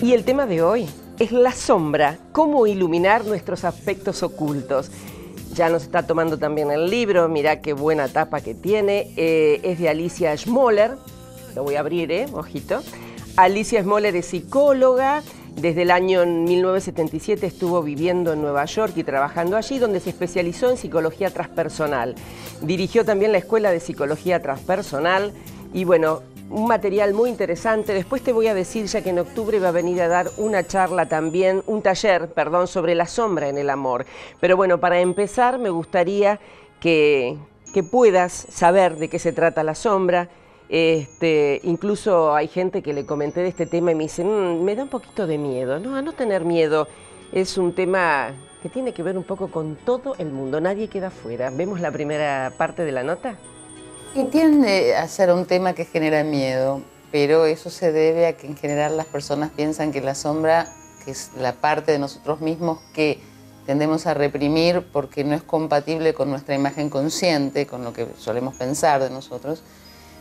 Y el tema de hoy es la sombra, cómo iluminar nuestros aspectos ocultos. Ya nos está tomando también el libro, mirá qué buena tapa que tiene, es de Alicia Schmoller, lo voy a abrir, ojito. Alicia Schmoller es psicóloga, desde el año 1977 estuvo viviendo en Nueva York y trabajando allí, donde se especializó en psicología transpersonal. Dirigió también la Escuela de Psicología Transpersonal y bueno, un material muy interesante. Después te voy a decir, ya que en octubre va a venir a dar una charla también, un taller, perdón, sobre la sombra en el amor. Pero bueno, para empezar me gustaría que puedas saber de qué se trata la sombra. Incluso hay gente que le comenté de este tema y me dice, me da un poquito de miedo. No, a no tener miedo. Es un tema que tiene que ver un poco con todo el mundo, nadie queda fuera. ¿Vemos la primera parte de la nota? Y tiende a ser un tema que genera miedo, pero eso se debe a que en general las personas piensan que la sombra, que es la parte de nosotros mismos que tendemos a reprimir porque no es compatible con nuestra imagen consciente, con lo que solemos pensar de nosotros.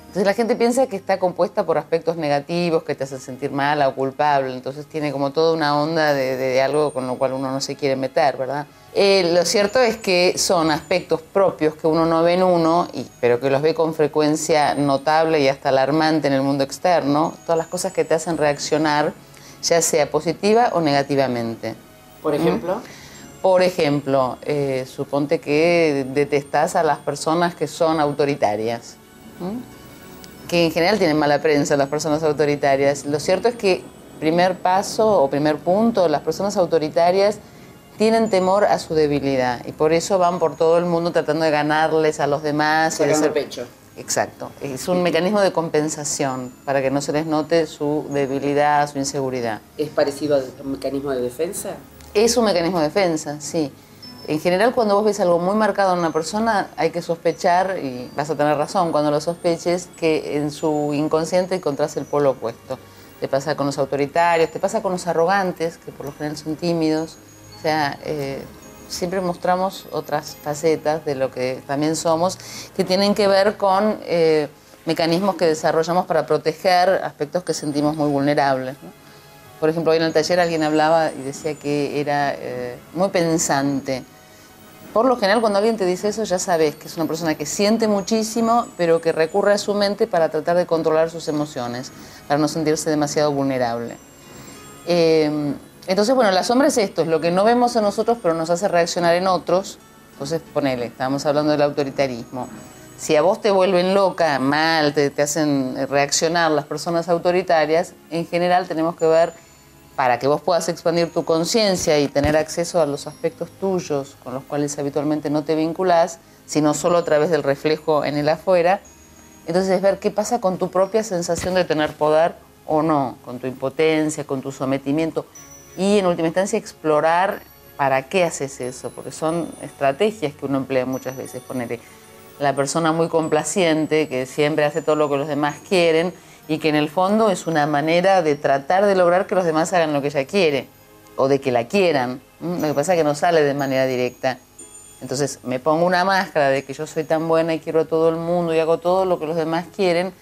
Entonces la gente piensa que está compuesta por aspectos negativos, que te hacen sentir mala o culpable, entonces tiene como toda una onda de algo con lo cual uno no se quiere meter, ¿verdad? Lo cierto es que son aspectos propios que uno no ve en uno, pero que los ve con frecuencia notable y hasta alarmante en el mundo externo, todas las cosas que te hacen reaccionar, ya sea positiva o negativamente. ¿Por ejemplo? Por ejemplo, suponte que detestás a las personas que son autoritarias, que en general tienen mala prensa las personas autoritarias. Lo cierto es que primer paso o primer punto, las personas autoritarias tienen temor a su debilidad y por eso van por todo el mundo tratando de ganarles a los demás. Sacando pecho. Exacto. Es un mecanismo de compensación para que no se les note su debilidad, su inseguridad. ¿Es parecido a un mecanismo de defensa? Es un mecanismo de defensa, sí. En general, cuando vos ves algo muy marcado en una persona, hay que sospechar, y vas a tener razón cuando lo sospeches, que en su inconsciente encontrás el polo opuesto. Te pasa con los autoritarios, te pasa con los arrogantes, que por lo general son tímidos. O sea, siempre mostramos otras facetas de lo que también somos, que tienen que ver con mecanismos que desarrollamos para proteger aspectos que sentimos muy vulnerables, ¿no? Por ejemplo, hoy en el taller alguien hablaba y decía que era muy pensante. Por lo general, cuando alguien te dice eso, ya sabes que es una persona que siente muchísimo, pero que recurre a su mente para tratar de controlar sus emociones, para no sentirse demasiado vulnerable. Entonces, bueno, la sombra es esto, es lo que no vemos en nosotros, pero nos hace reaccionar en otros. Entonces, ponele, estábamos hablando del autoritarismo. Si a vos te vuelven loca, mal, te hacen reaccionar las personas autoritarias, en general tenemos que ver, para que vos puedas expandir tu conciencia y tener acceso a los aspectos tuyos con los cuales habitualmente no te vinculás, sino solo a través del reflejo en el afuera, entonces es ver qué pasa con tu propia sensación de tener poder o no, con tu impotencia, con tu sometimiento, y en última instancia explorar para qué haces eso, porque son estrategias que uno emplea muchas veces. Ponerle la persona muy complaciente, que siempre hace todo lo que los demás quieren, y que en el fondo es una manera de tratar de lograr que los demás hagan lo que ella quiere, o de que la quieran. Lo que pasa es que no sale de manera directa. Entonces me pongo una máscara de que yo soy tan buena y quiero a todo el mundo y hago todo lo que los demás quieren,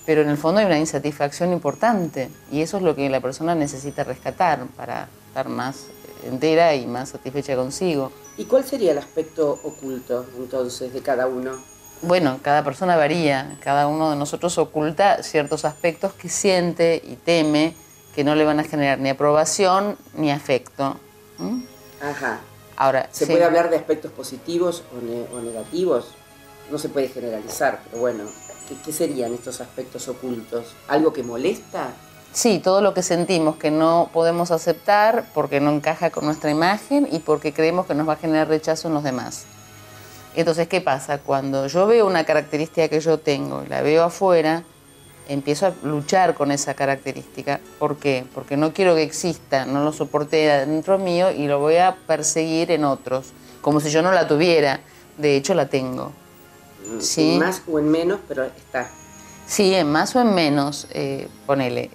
pero en el fondo hay una insatisfacción importante, y eso es lo que la persona necesita rescatar para estar más entera y más satisfecha consigo. ¿Y cuál sería el aspecto oculto, entonces, de cada uno? Bueno, cada persona varía, cada uno de nosotros oculta ciertos aspectos que siente y teme que no le van a generar ni aprobación ni afecto. Ajá. Ahora, ¿Se puede hablar de aspectos positivos o negativos? No se puede generalizar, pero bueno, ¿qué serían estos aspectos ocultos? ¿Algo que molesta? Sí, todo lo que sentimos que no podemos aceptar porque no encaja con nuestra imagen y porque creemos que nos va a generar rechazo en los demás. Entonces, ¿qué pasa? Cuando yo veo una característica que yo tengo y la veo afuera, empiezo a luchar con esa característica. ¿Por qué? Porque no quiero que exista, no lo soporté dentro mío y lo voy a perseguir en otros, como si yo no la tuviera. De hecho, la tengo. ¿Sí? En más o en menos, pero está. Sí, en más o en menos, ponele.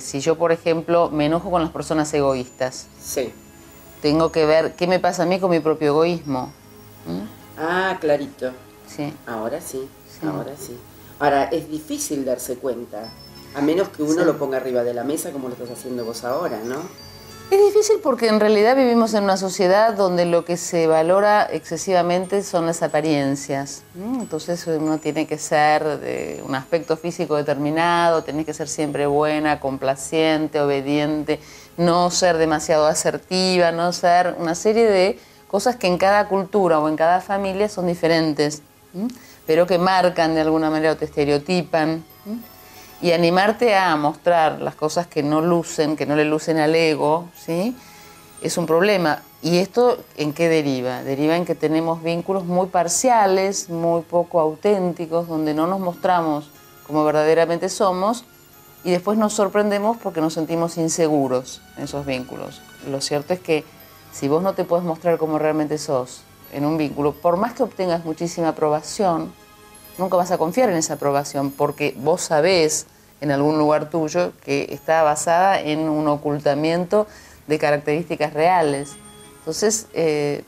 Si yo, por ejemplo, me enojo con las personas egoístas, sí, tengo que ver qué me pasa a mí con mi propio egoísmo. Ah, clarito. Sí. Ahora sí, ahora sí. Ahora, es difícil darse cuenta. A menos que uno Sí. lo ponga arriba de la mesa como lo estás haciendo vos ahora, ¿no? Es difícil porque en realidad vivimos en una sociedad donde lo que se valora excesivamente son las apariencias. Entonces uno tiene que ser de un aspecto físico determinado, tenés que ser siempre buena, complaciente, obediente, no ser demasiado asertiva, no ser una serie de cosas que en cada cultura o en cada familia son diferentes, pero que marcan de alguna manera o te estereotipan. Y animarte a mostrar las cosas que no lucen, que no le lucen al ego, ¿sí? Es un problema. ¿Y esto en qué deriva? Deriva en que tenemos vínculos muy parciales, muy poco auténticos, donde no nos mostramos como verdaderamente somos y después nos sorprendemos porque nos sentimos inseguros en esos vínculos. Lo cierto es que si vos no te podés mostrar como realmente sos en un vínculo, por más que obtengas muchísima aprobación, nunca vas a confiar en esa aprobación porque vos sabés en algún lugar tuyo que está basada en un ocultamiento de características reales. Entonces,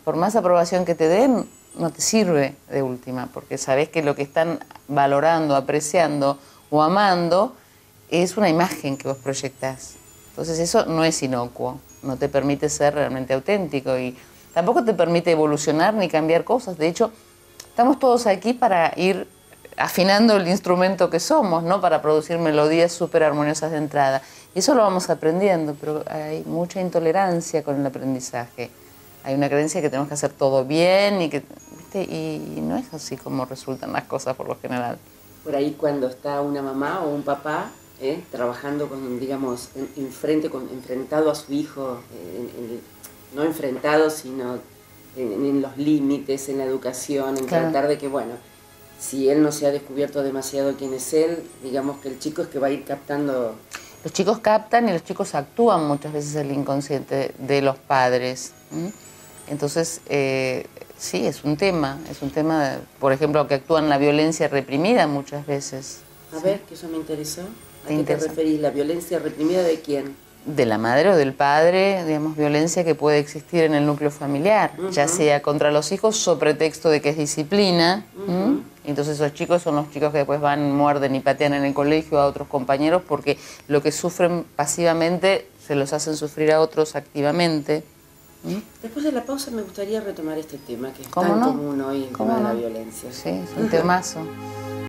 por más aprobación que te den, no te sirve de última, porque sabés que lo que están valorando, apreciando o amando es una imagen que vos proyectás. Entonces eso no es inocuo, no te permite ser realmente auténtico y tampoco te permite evolucionar ni cambiar cosas. De hecho, estamos todos aquí para ir afinando el instrumento que somos, ¿no? Para producir melodías súper armoniosas de entrada. Y eso lo vamos aprendiendo, pero hay mucha intolerancia con el aprendizaje. Hay una creencia que tenemos que hacer todo bien y que, ¿viste? Y no es así como resultan las cosas por lo general. Por ahí cuando está una mamá o un papá trabajando con, digamos, enfrentado a su hijo, no enfrentado, sino en los límites, en la educación, en Claro. tratar de que, bueno, si él no se ha descubierto demasiado quién es él, digamos que el chico es que va a ir captando. Los chicos captan y los chicos actúan muchas veces el inconsciente de los padres. Entonces, sí, es un tema, por ejemplo, que actúan la violencia reprimida muchas veces. A ver, que eso me interesó. ¿A ¿Te qué te interesa? referís? ¿La violencia reprimida de quién? De la madre o del padre, digamos, violencia que puede existir en el núcleo familiar, ya sea contra los hijos sobre pretexto de que es disciplina. Entonces esos chicos son los chicos que después van, muerden y patean en el colegio a otros compañeros porque lo que sufren pasivamente se los hacen sufrir a otros activamente. Después de la pausa me gustaría retomar este tema que es ¿Cómo tan no? común hoy, el ¿Cómo tema de la no? violencia. Sí, es un temazo.